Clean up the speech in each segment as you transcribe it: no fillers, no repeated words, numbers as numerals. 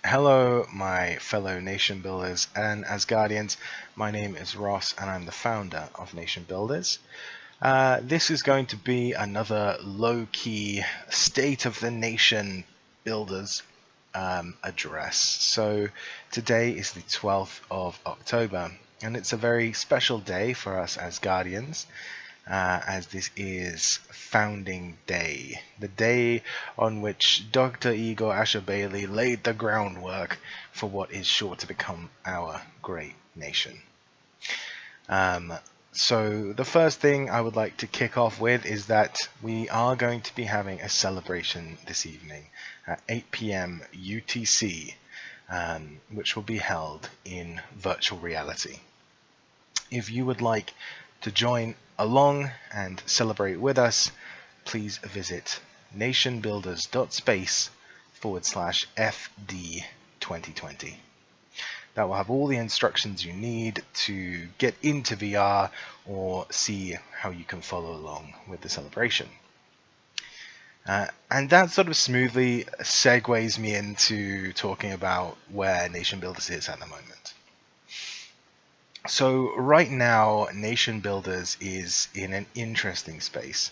Hello, my fellow nation builders and Asgardians. My name is Ross, and I'm the founder of Nation Builders. This is going to be another low-key State of the Nation Builders address. So today is the 12th of October, and it's a very special day for us Asgardians, as this is Founding Day, the day on which Dr. Igor Asher Bailey laid the groundwork for what is sure to become our great nation. Um, so the first thing I would like to kick off with is that we are going to be having a celebration this evening at 8 p.m. UTC, which will be held in virtual reality. If you would like to join along and celebrate with us, please visit nationbuilders.space/FD2020. That will have all the instructions you need to get into VR or see how you can follow along with the celebration. And that sort of smoothly segues me into talking about where Nation Builders is at the moment. So right now, Nation Builders is in an interesting space.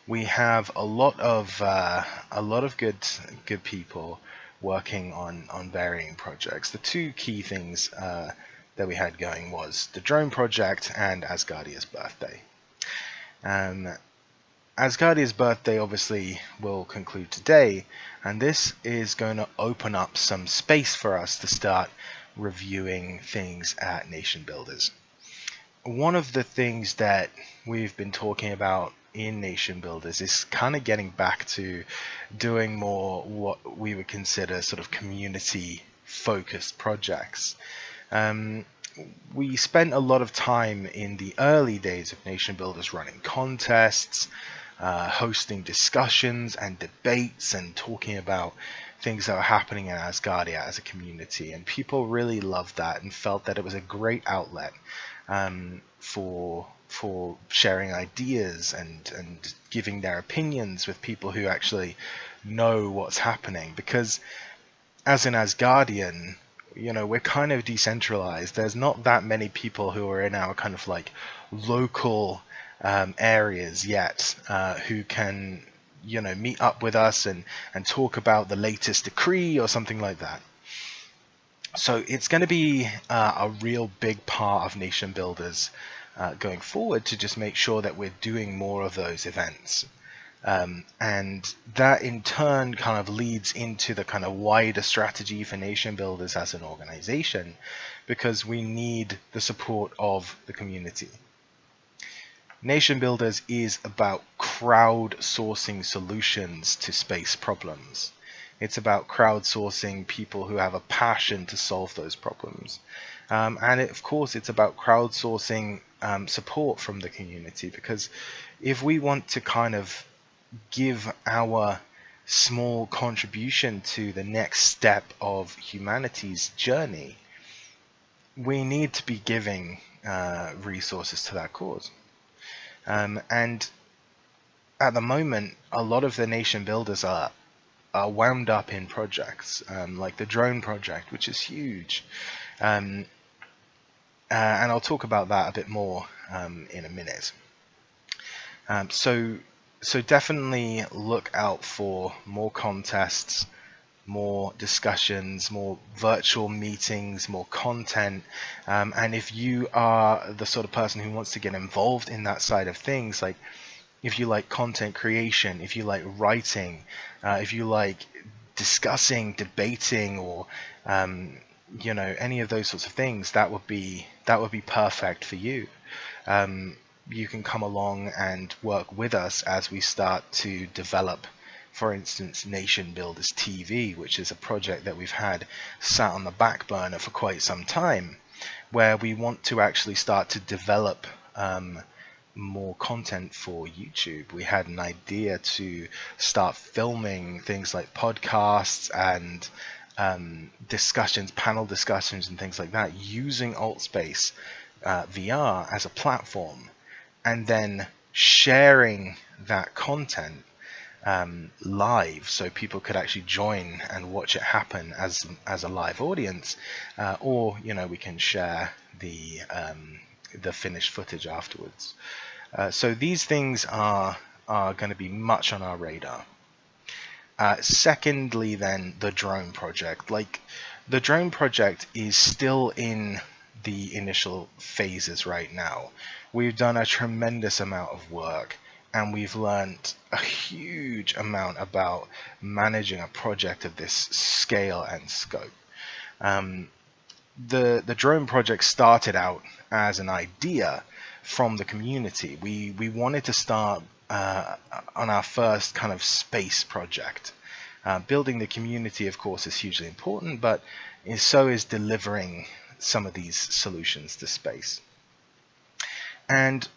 We have a lot of good people working on varying projects. The two key things that we had going was the drone project and Asgardia's birthday. Asgardia's birthday obviously will conclude today, and this is going to open up some space for us to start reviewing things at Nation Builders. One of the things that we've been talking about in Nation Builders is kind of getting back to doing more what we would consider sort of community focused projects. We spent a lot of time in the early days of Nation Builders running contests, hosting discussions and debates and talking about things that were happening in Asgardia as a community, and people really loved that and felt that it was a great outlet for sharing ideas and giving their opinions with people who actually know what's happening. Because as an Asgardian, we're kind of decentralized. There's not that many people who are in our kind of like local areas yet who can meet up with us and talk about the latest decree or something like that. So it's going to be a real big part of Nation Builders going forward to just make sure that we're doing more of those events. And that in turn kind of leads into the kind of wider strategy for Nation Builders as an organization, because we need the support of the community. Nation Builders is about crowdsourcing solutions to space problems. It's about crowdsourcing people who have a passion to solve those problems. Of course, it's about crowdsourcing support from the community, because if we want to kind of give our small contribution to the next step of humanity's journey, we need to be giving resources to that cause. And at the moment, a lot of the Nation Builders are wound up in projects like the drone project, which is huge. And I'll talk about that a bit more in a minute. So definitely look out for more contests, more discussions, more virtual meetings, more content. And if you are the sort of person who wants to get involved in that side of things, like if you like content creation, if you like writing, if you like discussing, debating, or any of those sorts of things, that would be perfect for you. You can come along and work with us as we start to develop, for instance, Nation Builders TV, which is a project that we've had sat on the back burner for quite some time, where we want to actually start to develop more content for YouTube. We had an idea to start filming things like podcasts and discussions, panel discussions and things like that, using AltSpace VR as a platform, and then sharing that content live, so people could actually join and watch it happen as a live audience, or we can share the finished footage afterwards. So these things are going to be much on our radar. Secondly, then, the drone project. The drone project is still in the initial phases right now. We've done a tremendous amount of work, and we've learned a huge amount about managing a project of this scale and scope. The drone project started out as an idea from the community. We wanted to start on our first kind of space project. Building the community, of course, is hugely important, but so is delivering some of these solutions to space. And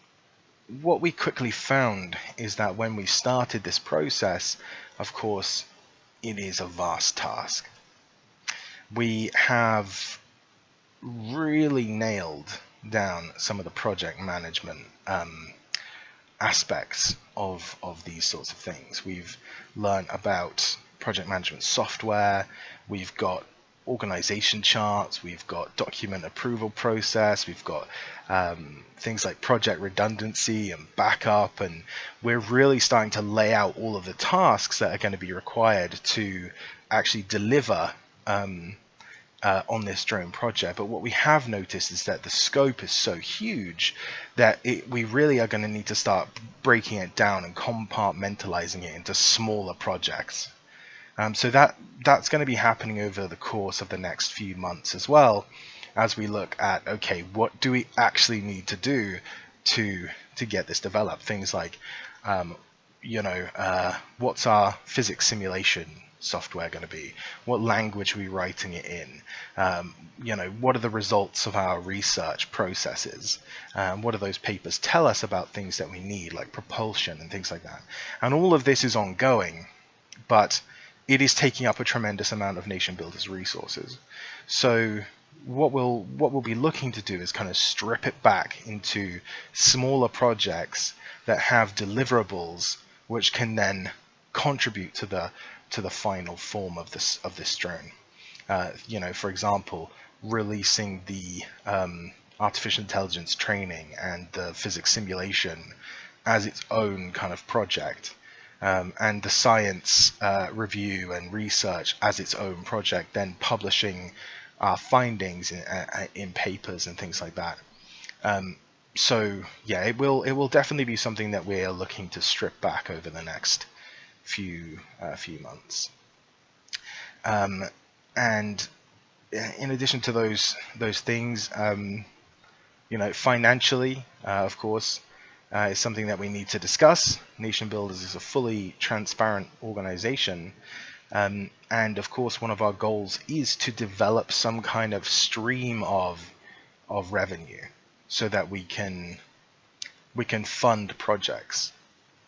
what we quickly found is that when we started this process, of course, it is a vast task. We have really nailed down some of the project management aspects of these sorts of things. We've learned about project management software, we've got organization charts, we've got document approval process, we've got things like project redundancy and backup, and we're really starting to lay out all of the tasks that are going to be required to actually deliver on this drone project. But what we have noticed is that the scope is so huge that we really are going to need to start breaking it down and compartmentalizing it into smaller projects. So that's going to be happening over the course of the next few months, as well as we look at, okay, what do we actually need to do to get this developed? Things like, what's our physics simulation software going to be? What language are we writing it in? What are the results of our research processes? What do those papers tell us about things that we need, like propulsion and things like that? And all of this is ongoing, but it is taking up a tremendous amount of Nation Builder's resources. So what we'll be looking to do is kind of strip it back into smaller projects that have deliverables which can then contribute to the final form of this drone. For example, releasing the artificial intelligence training and the physics simulation as its own kind of project, and the science review and research as its own project, then publishing our findings in papers and things like that. So yeah, it will definitely be something that we're looking to strip back over the next few months. And in addition to those things, financially, of course, is something that we need to discuss. Nation Builders is a fully transparent organization, and of course, one of our goals is to develop some kind of stream of revenue, so that we can fund projects,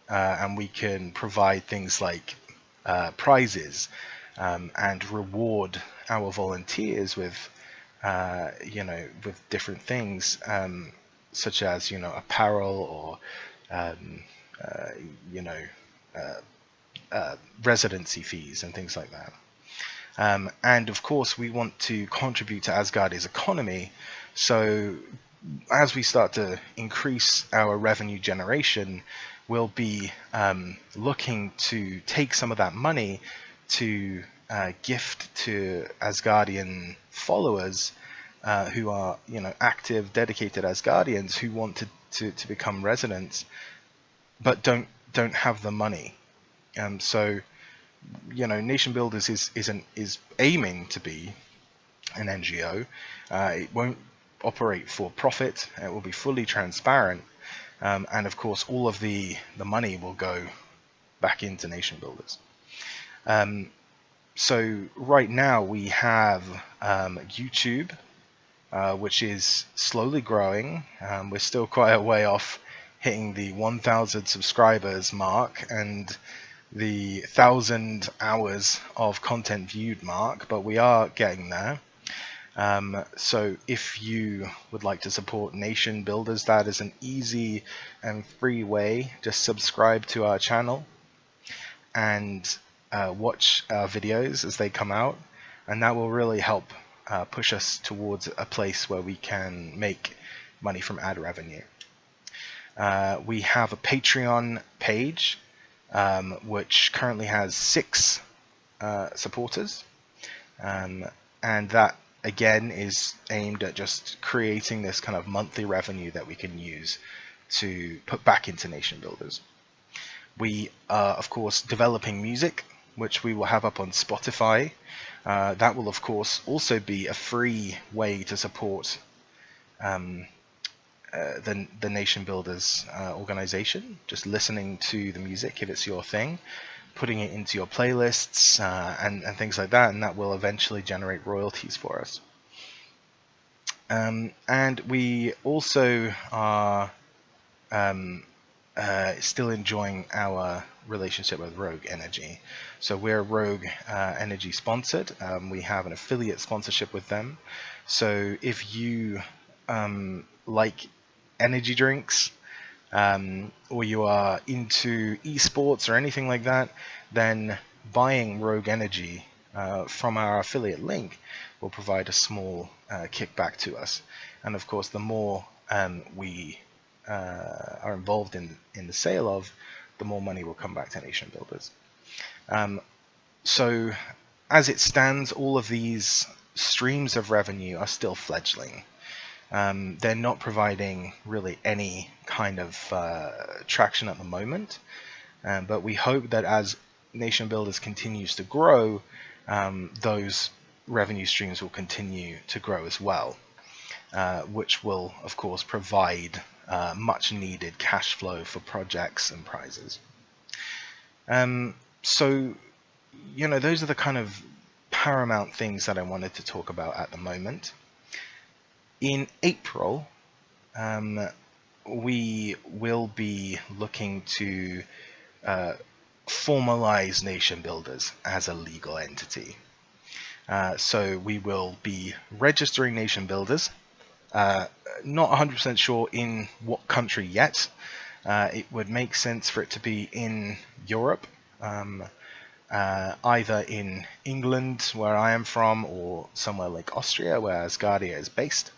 and we can provide things like prizes, and reward our volunteers with with different things, such as apparel or residency fees and things like that. And of course, we want to contribute to Asgardia's economy. So as we start to increase our revenue generation, we'll be looking to take some of that money to gift to Asgardian followers who are active, dedicated Asgardians who want to become residents, but don't have the money. So Nation Builders is aiming to be an NGO. It won't operate for profit. It will be fully transparent, and of course, all of the money will go back into Nation Builders. So right now we have YouTube, which is slowly growing. We're still quite a way off hitting the 1,000 subscribers mark and the 1,000 hours of content viewed mark, but we are getting there. So if you would like to support Nation Builders, that is an easy and free way. Just subscribe to our channel. and watch our videos as they come out, and that will really help push us towards a place where we can make money from ad revenue. We have a Patreon page, which currently has 6 supporters, and that again is aimed at just creating this kind of monthly revenue that we can use to put back into Nation Builders. We are, of course, developing music, which we will have up on Spotify. That will, of course, also be a free way to support the Nation Builders organization. Just listening to the music, if it's your thing, putting it into your playlists and things like that, and that will eventually generate royalties for us. And we also are still enjoying our relationship with Rogue Energy. So we're Rogue Energy sponsored. We have an affiliate sponsorship with them. So if you like energy drinks, or you are into esports or anything like that, then buying Rogue Energy from our affiliate link will provide a small kickback to us. And of course, the more we are involved in the sale of, the more money will come back to Nation Builders. So as it stands, all of these streams of revenue are still fledgling. They're not providing really any kind of traction at the moment, but we hope that as Nation Builders continues to grow, those revenue streams will continue to grow as well, which will, of course, provide much needed cash flow for projects and prizes. So, those are the kind of paramount things that I wanted to talk about at the moment. In April, we will be looking to formalize Nation Builders as a legal entity. So we will be registering Nation Builders. Not 100% sure in what country yet. It would make sense for it to be in Europe, either in England, where I am from, or somewhere like Austria, where Asgardia is based.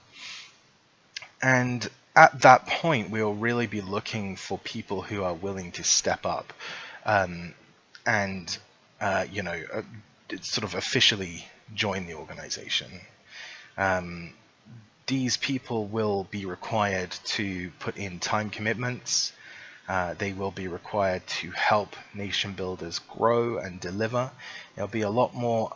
And at that point, we'll really be looking for people who are willing to step up and sort of officially join the organization. These people will be required to put in time commitments. They will be required to help Nation Builders grow and deliver. It'll be a lot more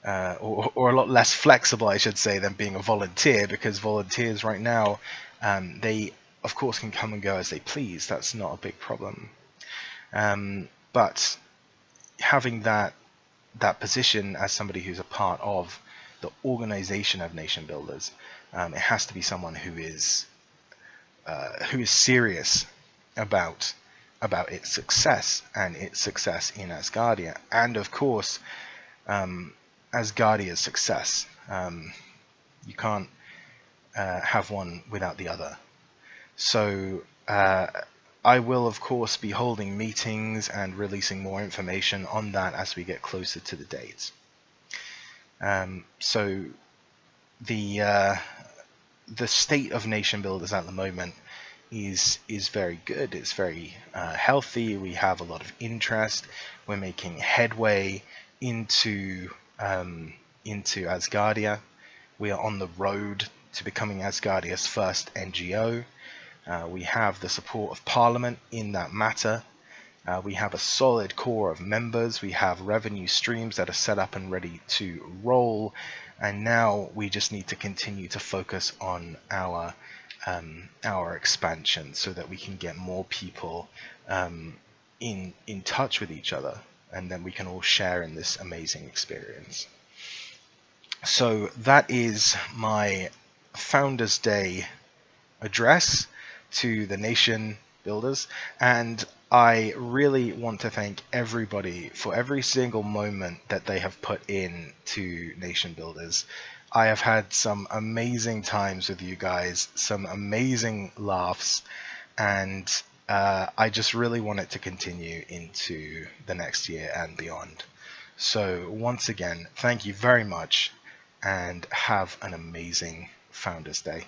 or a lot less flexible, I should say, than being a volunteer, because volunteers right now, they of course can come and go as they please. That's not a big problem. But having that position as somebody who's a part of the organization of Nation Builders, it has to be someone who is serious about its success and its success in Asgardia, and of course Asgardia's success. You can't have one without the other. So I will, of course, be holding meetings and releasing more information on that as we get closer to the dates. So the state of Nation Builders at the moment is very good. It's very healthy. We have a lot of interest. We're making headway into Asgardia. We are on the road to becoming Asgardia's first NGO. We have the support of Parliament in that matter. We have a solid core of members. We have revenue streams that are set up and ready to roll. And now we just need to continue to focus on our expansion so that we can get more people in touch with each other, and then we can all share in this amazing experience. So that is my Founders Day address to the Nation Builders, and I really want to thank everybody for every single moment that they have put in to Nation Builders. I have had some amazing times with you guys, some amazing laughs, and I just really want it to continue into the next year and beyond. So once again, thank you very much and have an amazing Founders Day.